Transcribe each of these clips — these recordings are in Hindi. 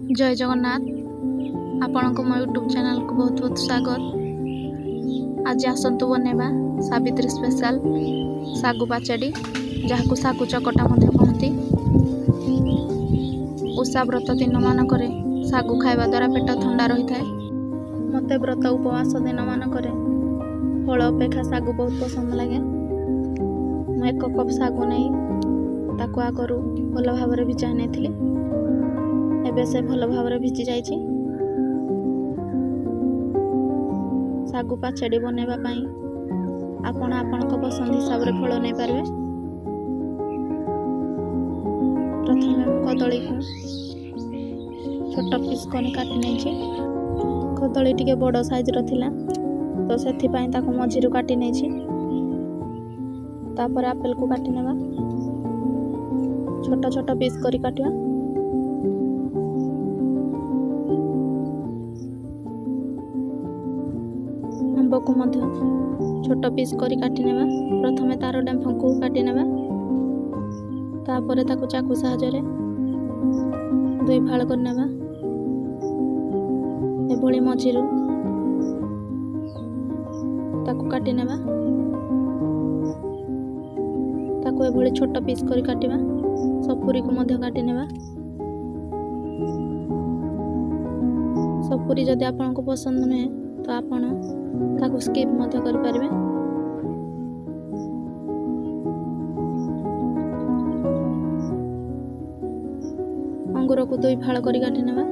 जय जगन्नाथ आपण को मो यूट्यूब चैनल को बहुत बहुत स्वागत। आज आसतु बनेबा सावित्री स्पेशल सागु पाचड़ी जहाँ को सागु चकटा कहती। ओषा व्रत दिन मानक सागु खाइबा द्वारा पेट ठंडा रही है। मते व्रत उपवास दिन मानक फल अपेक्षा सागु बहुत पसंद लगे। मैं 1 कप सागु नहीं ताकू आगरू भल भाव भिजा नहीं एबे से भल भाव भिजी जाइछि। सागु पाचड़ी बनेबा पई आपण आपनक पसंद हिसाब रे फल नै पारबे। प्रथमे कदली को छोट पीस कोनी काटी नेछि। कदली टिके बड़ साइज रो थिला तो सेथि पई ताको मझिरु काटी नेछि। तापर एप्पल को काटी नेबा, छोट छोट पीस करी काटिया। आंब को मध्य छोट पीस करी काटी नेबा। प्रथमे तार डेम्फ को काटी नेबा, तापर ताकू चाकू साहाय्य रे 2 फाळ कर नेबा। एभली मझिरु ताकू काटी नेबा। ताकू एभली छोट पीस करी काटिबा। सपुरी को मध्य काटी नेबा। सपुरी जदि आपन को पसंद नहे तो आपण ताकू स्किप मध्य कर पारबे। अंगूर को 2 फाळ करी काटी नेबा।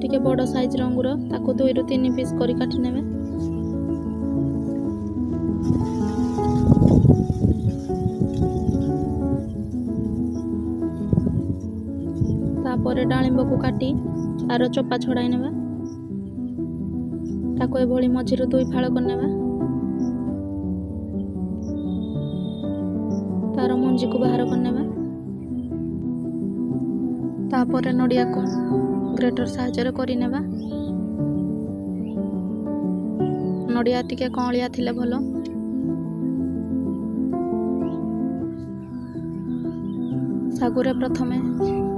टिके बड़ साइज रो अंगूर ताकू 2 रु 3 पीस करी काटी नेबे। तापर डाळिंब को काटी तार चोपा छड़ाई नेबा। ताको एभली मझिरु 2 फाळ कर नेबा। तार मंजी को बाहर कर नेबा। तापर नडिया को ग्रेटर साहाय्य रे करि नेबा। नडिया टिके कौलिया थिले भलो। सागुरे प्रथमे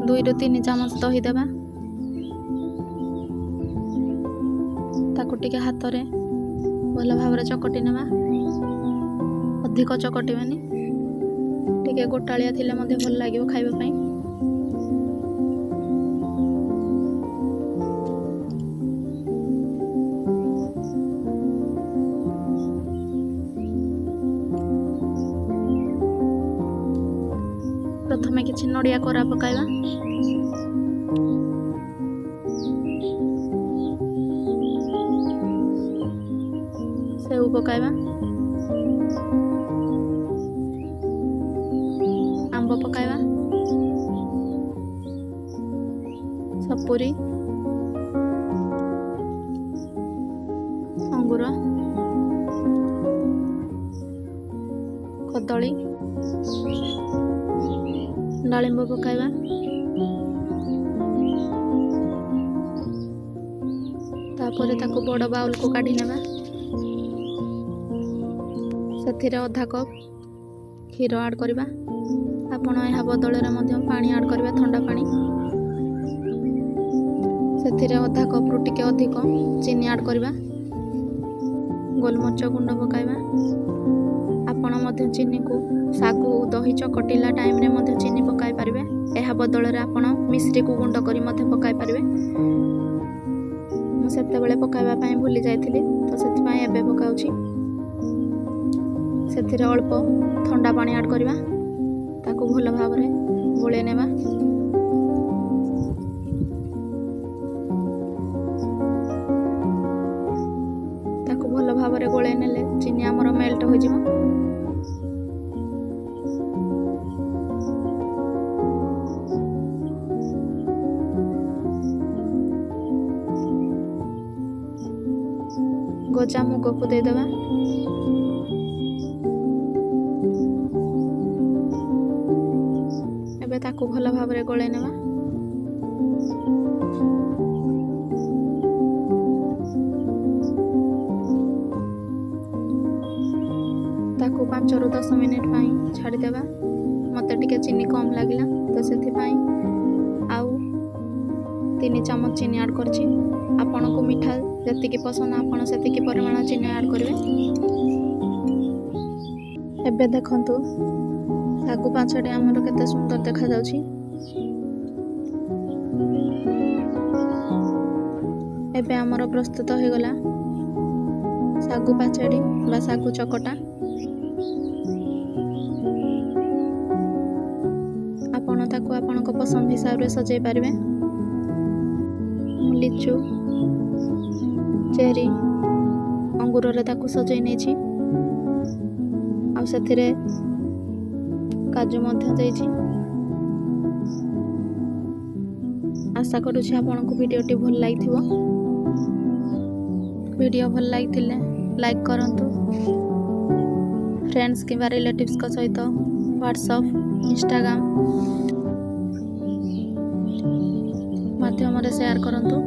2 रु 3 चामच दही देबा। ताकू टिके हाथ रे भल भाव रे चकटी नेबा। अधिक चकटिबेनी, टिके गोटालिया थिले मध्ये भल लागिवो खाइबा पई। प्रथमे किछि नडिया कोरा पकाइबा। सेव पकाइबा। आंब पकाइबा। सपुरी, अंगूर, कदली, डाळिंब पकाइबा। तापर ताको बड़ बाउल को काढी नेबा। सेथिरे आधा कप क्षीर ऐड करबा। आपण एहा बदल रे मध्य पानी ऐड करबा, ठंडा पानी। सेथिरे आधा कप रु टिके अधिक चीनी ऐड करबा। गोलमरिच गुंड पकाइबा। आपण मध्य चीनी को सागु दही चकटिला टाइम रे मध्य चीनी पकाई पारिबे। एहा बदल रे आपण मिश्री को गुंड करी मध्य पकाई पारिबे। मु सेते बेले पकाइबा पई भूली जाइथिली तो सेति पई एबे पकाउची। सेथिरे अल्प ठंडा पानी ऐड करबा। ताकू भल भाव रे गोळे नेबा। ताकू भल भाव रे गोळे नेले चीनी हमर मेल्ट हो जिवो। गजा मुग को दे देबा। एबे ताकू भल भाव रे गोळे नेबा। ताकू 5 रु 10 मिनिट पई छाड़ी देबा। मते टिके चीनी कम लागिला तो सेथि पई 3 ଚାମଚ ଚିନି ଆଡ଼୍ କରିଛି। ଆପଣଙ୍କୁ ମିଠା ଯେତିକି ପସନ୍ଦ ଆପଣ ସେତିକି ପରିମାଣ ଚିନି ଆଡ଼୍ କରିବେ। ଏବେ ଦେଖନ୍ତୁ ଶାଗୁ ପାଛୋଟି ଆମର କେତେ ସୁନ୍ଦର ଦେଖାଯାଉଛି। ଏବେ ଆମର ପ୍ରସ୍ତୁତ ହୋଇଗଲା ଶାଗୁ ପାଛୋଡ଼ି ବା ଶାଗୁ ଚକଟା। ଆପଣ ତାକୁ ଆପଣଙ୍କ ପସନ୍ଦ ହିସାବରେ ସଜେଇ ପାରିବେ। ମୁଁ ଲିଚୁ, ଚେରି, ଅଙ୍ଗୁରରେ ତାକୁ ସଜେଇ ନେଇଛି। ଆଉ ସେଥିରେ କାଜୁ ମଧ୍ୟ ଦେଇଛି। ଆଶା କରୁଛି ଆପଣଙ୍କୁ ଭିଡ଼ିଓଟି ଭଲ ଲାଗିଥିବ। ଭିଡ଼ିଓ ଭଲ ଲାଗିଥିଲେ ଲାଇକ୍ କରନ୍ତୁ। ଫ୍ରେଣ୍ଡସ୍ କିମ୍ବା ରିଲେଟିଭ୍ସଙ୍କ ସହିତ ହ୍ୱାଟ୍ସଆପ୍, ଇନଷ୍ଟାଗ୍ରାମ ମାଧ୍ୟମରେ ସେୟାର କରନ୍ତୁ।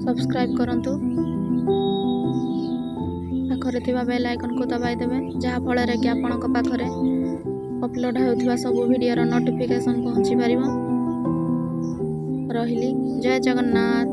ସବସ୍କ୍ରାଇବ୍ କରନ୍ତୁ। ପାଖରେ ଥିବା ବେଲ୍ ଆଇକନ୍କୁ ଦବାଇ ଦେବେ, ଯାହାଫଳରେ କି ଆପଣଙ୍କ ପାଖରେ ଅପଲୋଡ଼ ହେଉଥିବା ସବୁ ଭିଡ଼ିଓର ନୋଟିଫିକେସନ୍ ପହଞ୍ଚି ପାରିବ। ରହିଲି, ଜୟ ଜଗନ୍ନାଥ।